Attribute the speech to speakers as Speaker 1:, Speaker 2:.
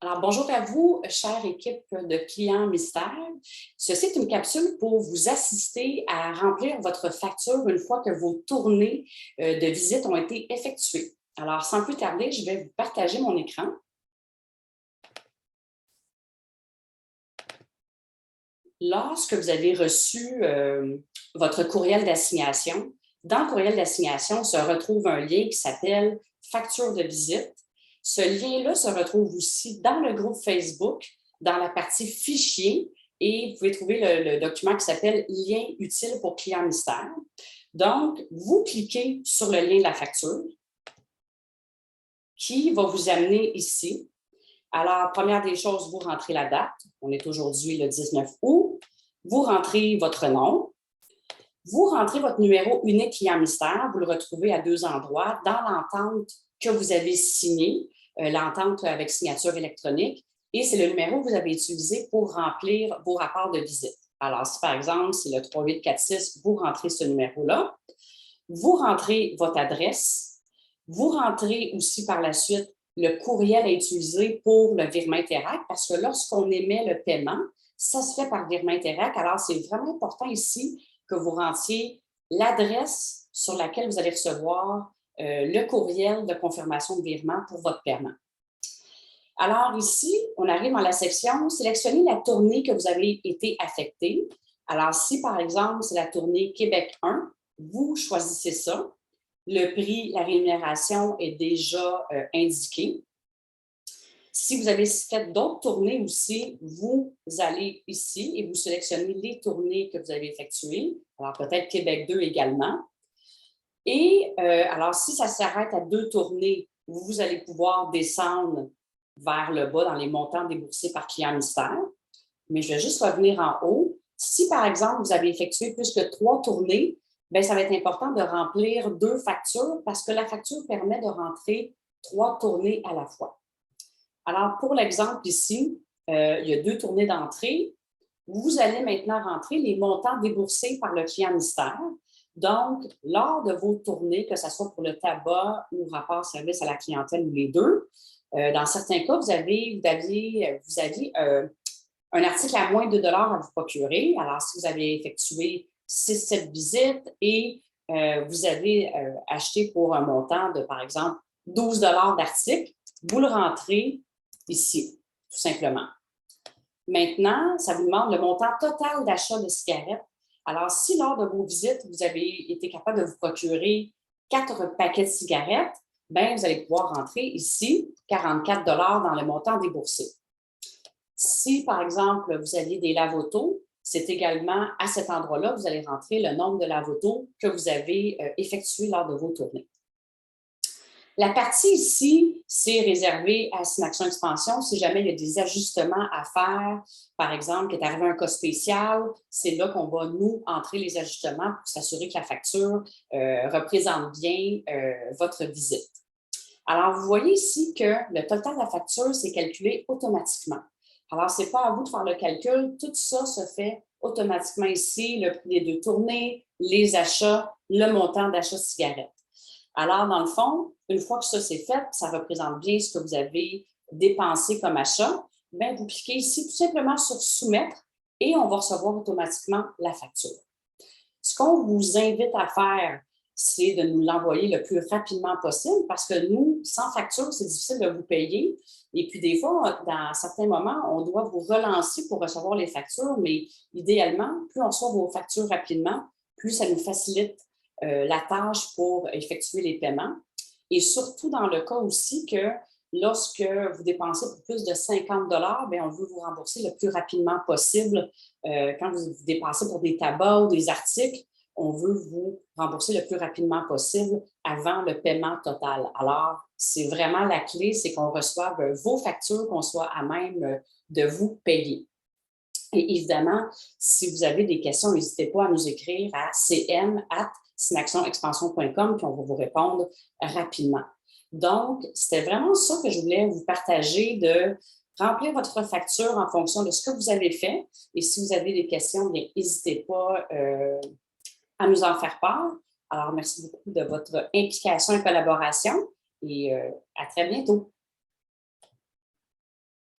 Speaker 1: Alors, bonjour à vous, chère équipe de clients mystères. Ceci est une capsule pour vous assister à remplir votre facture une fois que vos tournées de visite ont été effectuées. Alors, sans plus tarder, je vais vous partager mon écran. Lorsque vous avez reçu votre courriel d'assignation, dans le courriel d'assignation se retrouve un lien qui s'appelle facture de visite. Ce lien-là se retrouve aussi dans le groupe Facebook, dans la partie fichier, et vous pouvez trouver le document qui s'appelle lien utile pour clients mystères. Donc, vous cliquez sur le lien de la facture qui va vous amener ici. Alors, première des choses, vous rentrez la date. On est aujourd'hui le 19 août. Vous rentrez votre nom. Vous rentrez votre numéro unique client mystère. Vous le retrouvez à deux endroits dans l'entente que vous avez signée, l'entente avec signature électronique. Et c'est le numéro que vous avez utilisé pour remplir vos rapports de visite. Alors, si par exemple, c'est le 3846, vous rentrez ce numéro-là. Vous rentrez votre adresse. Vous rentrez aussi par la suite le courriel à utiliser pour le virement Interac, parce que lorsqu'on émet le paiement, ça se fait par virement Interac. Alors, c'est vraiment important ici que vous rentiez l'adresse sur laquelle vous allez recevoir le courriel de confirmation de virement pour votre paiement. Alors ici, on arrive dans la section « Sélectionnez la tournée que vous avez été affectée ». Alors si, par exemple, c'est la tournée Québec 1, vous choisissez ça. Le prix, la rémunération est déjà indiqué. Si vous avez fait d'autres tournées aussi, vous allez ici et vous sélectionnez les tournées que vous avez effectuées. Alors peut-être Québec 2 également. Et alors si ça s'arrête à 2 tournées, vous allez pouvoir descendre vers le bas dans les montants déboursés par client mystère. Mais je vais juste revenir en haut. Si, par exemple, vous avez effectué plus que 3 tournées, bien, ça va être important de remplir 2 factures parce que la facture permet de rentrer 3 tournées à la fois. Alors, pour l'exemple ici, il y a 2 tournées d'entrée. Vous allez maintenant rentrer les montants déboursés par le client mystère. Donc, lors de vos tournées, que ce soit pour le tabac ou rapport service à la clientèle ou les deux, dans certains cas, vous aviez un article à moins de 2 à vous procurer. Alors, si vous avez effectué 6-7 visites et vous avez acheté pour un montant de, par exemple, 12 d'article, vous le rentrez ici, tout simplement. Maintenant, ça vous demande le montant total d'achat de cigarettes. Alors, si lors de vos visites, vous avez été capable de vous procurer 4 paquets de cigarettes, bien, vous allez pouvoir rentrer ici 44 dans le montant déboursé. Si, par exemple, vous aviez des lave-autos, c'est également à cet endroit-là que vous allez rentrer le nombre de lave-autos que vous avez effectués lors de vos tournées. La partie ici, c'est réservé à Synaction Expansion. Si jamais il y a des ajustements à faire, par exemple, qu'il est arrivé un cas spécial, c'est là qu'on va, nous, entrer les ajustements pour s'assurer que la facture représente bien votre visite. Alors, vous voyez ici que le total de la facture, c'est calculé automatiquement. Alors, ce n'est pas à vous de faire le calcul. Tout ça se fait automatiquement ici, le prix des 2 tournées, les achats, le montant d'achat de cigarettes. Alors, dans le fond, une fois que ça c'est fait, ça représente bien ce que vous avez dépensé comme achat, bien, vous cliquez ici tout simplement sur « Soumettre » et on va recevoir automatiquement la facture. Ce qu'on vous invite à faire, c'est de nous l'envoyer le plus rapidement possible parce que nous, sans facture, c'est difficile de vous payer. Et puis, des fois, dans certains moments, on doit vous relancer pour recevoir les factures, mais idéalement, plus on reçoit vos factures rapidement, plus ça nous facilite la tâche pour effectuer les paiements. Et surtout dans le cas aussi que lorsque vous dépensez pour plus de 50 bien, on veut vous rembourser le plus rapidement possible. Quand vous dépensez pour des tabacs ou des articles, on veut vous rembourser le plus rapidement possible avant le paiement total. Alors, c'est vraiment la clé, c'est qu'on reçoive vos factures, qu'on soit à même de vous payer. Et évidemment, si vous avez des questions, n'hésitez pas à nous écrire à cm@synactionexpansion.com puis on va vous répondre rapidement. Donc, c'était vraiment ça que je voulais vous partager, de remplir votre facture en fonction de ce que vous avez fait. Et si vous avez des questions, bien, n'hésitez pas à nous en faire part. Alors, merci beaucoup de votre implication et collaboration et à très bientôt.